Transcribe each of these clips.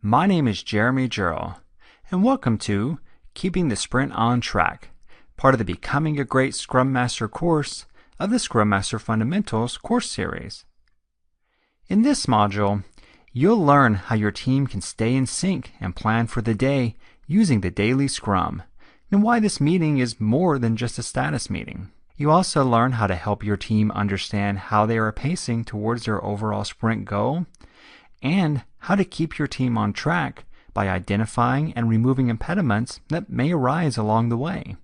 My name is Jeremy Gerald, and welcome to Keeping the Sprint on Track, part of the Becoming a Great Scrum Master course of the Scrum Master Fundamentals course series. In this module, you'll learn how your team can stay in sync and plan for the day using the Daily Scrum, and why this meeting is more than just a status meeting. You also learn how to help your team understand how they are pacing towards their overall sprint goal, and how to keep your team on track by identifying and removing impediments that may arise along the way.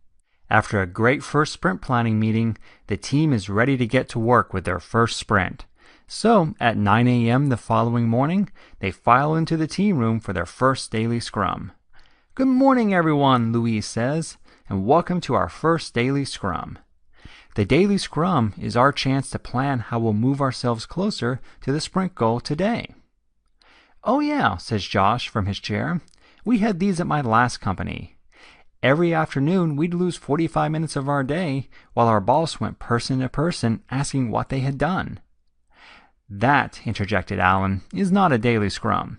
After a great first sprint planning meeting, the team is ready to get to work with their first sprint. So, at 9 a.m. the following morning, they file into the team room for their first daily scrum. "Good morning, everyone," Louise says, "and welcome to our first daily scrum." The daily scrum is our chance to plan how we'll move ourselves closer to the sprint goal today. "Oh yeah," says Josh from his chair. "We had these at my last company. Every afternoon we'd lose 45 minutes of our day while our boss went person to person asking what they had done." "That," interjected Alan, "is not a daily scrum.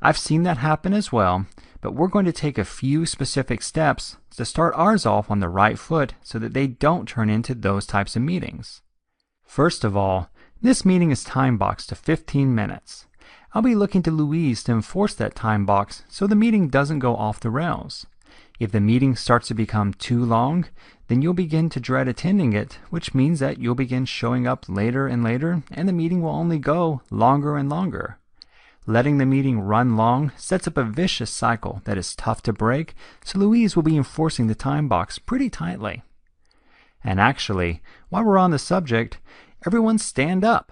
I've seen that happen as well, but we're going to take a few specific steps to start ours off on the right foot so that they don't turn into those types of meetings. First of all, this meeting is time-boxed to 15 minutes. I'll be looking to Louise to enforce that time box so the meeting doesn't go off the rails. If the meeting starts to become too long, then you'll begin to dread attending it, which means that you'll begin showing up later and later, and the meeting will only go longer and longer. Letting the meeting run long sets up a vicious cycle that is tough to break, so Louise will be enforcing the time box pretty tightly. And actually, while we're on the subject, everyone stand up.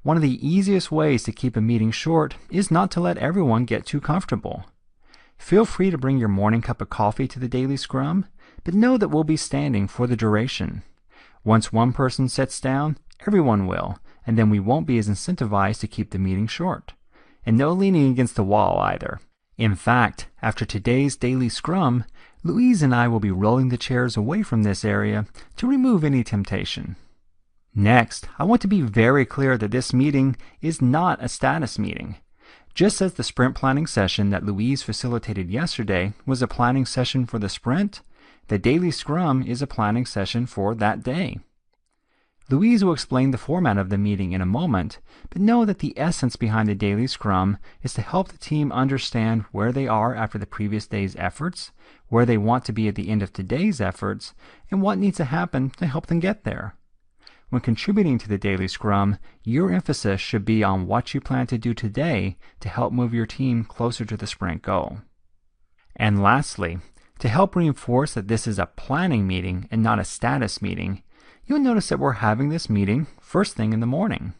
One of the easiest ways to keep a meeting short is not to let everyone get too comfortable. Feel free to bring your morning cup of coffee to the daily scrum, but know that we'll be standing for the duration. Once one person sits down, everyone will, and then we won't be as incentivized to keep the meeting short. And no leaning against the wall either. In fact, after today's daily scrum, Louise and I will be rolling the chairs away from this area to remove any temptation. Next, I want to be very clear that this meeting is not a status meeting. Just as the sprint planning session that Louise facilitated yesterday was a planning session for the sprint, the daily scrum is a planning session for that day. Louise will explain the format of the meeting in a moment, but know that the essence behind the daily scrum is to help the team understand where they are after the previous day's efforts, where they want to be at the end of today's efforts, and what needs to happen to help them get there. When contributing to the daily scrum, your emphasis should be on what you plan to do today to help move your team closer to the sprint goal. And lastly, to help reinforce that this is a planning meeting and not a status meeting, you'll notice that we're having this meeting first thing in the morning.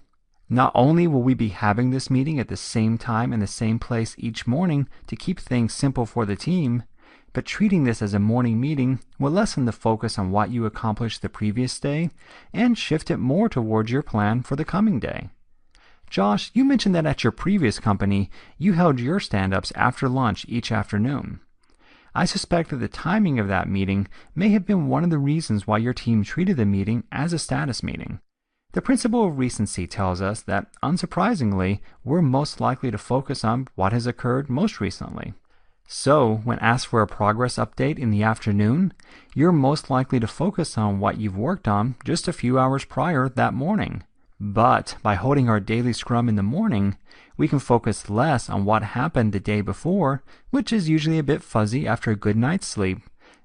Not only will we be having this meeting at the same time and the same place each morning to keep things simple for the team, but treating this as a morning meeting will lessen the focus on what you accomplished the previous day and shift it more towards your plan for the coming day. Josh, you mentioned that at your previous company, you held your stand-ups after lunch each afternoon. I suspect that the timing of that meeting may have been one of the reasons why your team treated the meeting as a status meeting. The principle of recency tells us that, unsurprisingly, we're most likely to focus on what has occurred most recently. So, when asked for a progress update in the afternoon, you're most likely to focus on what you've worked on just a few hours prior that morning. But by holding our daily scrum in the morning, we can focus less on what happened the day before, which is usually a bit fuzzy after a good night's sleep,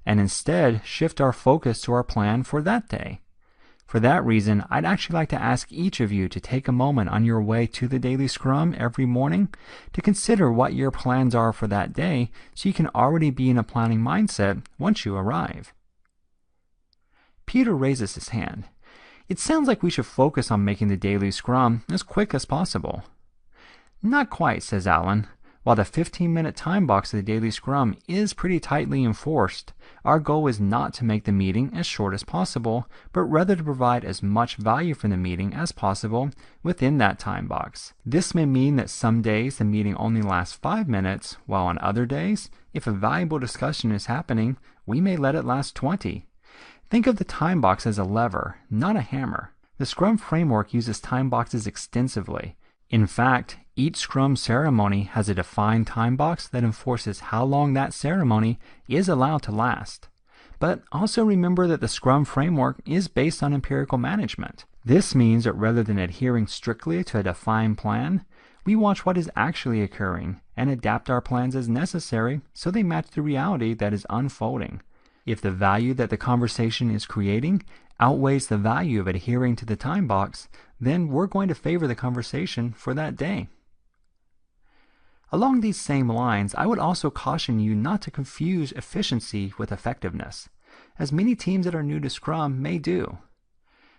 and instead shift our focus to our plan for that day. For that reason, I'd actually like to ask each of you to take a moment on your way to the daily scrum every morning to consider what your plans are for that day so you can already be in a planning mindset once you arrive. Peter raises his hand. "It sounds like we should focus on making the daily scrum as quick as possible." "Not quite," says Alan. "While the 15-minute time box of the daily scrum is pretty tightly enforced, our goal is not to make the meeting as short as possible, but rather to provide as much value from the meeting as possible within that time box. This may mean that some days the meeting only lasts 5 minutes, while on other days, if a valuable discussion is happening, we may let it last 20. Think of the time box as a lever, not a hammer. The Scrum framework uses time boxes extensively. In fact, Each Scrum ceremony has a defined time box that enforces how long that ceremony is allowed to last. But also remember that the Scrum framework is based on empirical management. This means that rather than adhering strictly to a defined plan, we watch what is actually occurring and adapt our plans as necessary so they match the reality that is unfolding. If the value that the conversation is creating outweighs the value of adhering to the time box, then we're going to favor the conversation for that day. Along these same lines, I would also caution you not to confuse efficiency with effectiveness, as many teams that are new to Scrum may do.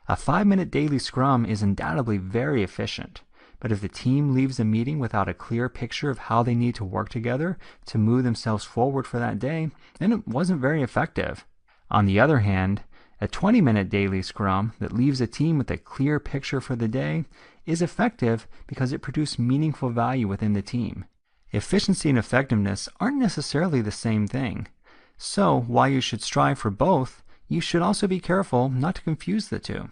A 5-minute daily Scrum is undoubtedly very efficient, but if the team leaves a meeting without a clear picture of how they need to work together to move themselves forward for that day, then it wasn't very effective. On the other hand, a 20-minute daily Scrum that leaves a team with a clear picture for the day is effective because it produced meaningful value within the team. Efficiency and effectiveness aren't necessarily the same thing. So, while you should strive for both, you should also be careful not to confuse the two.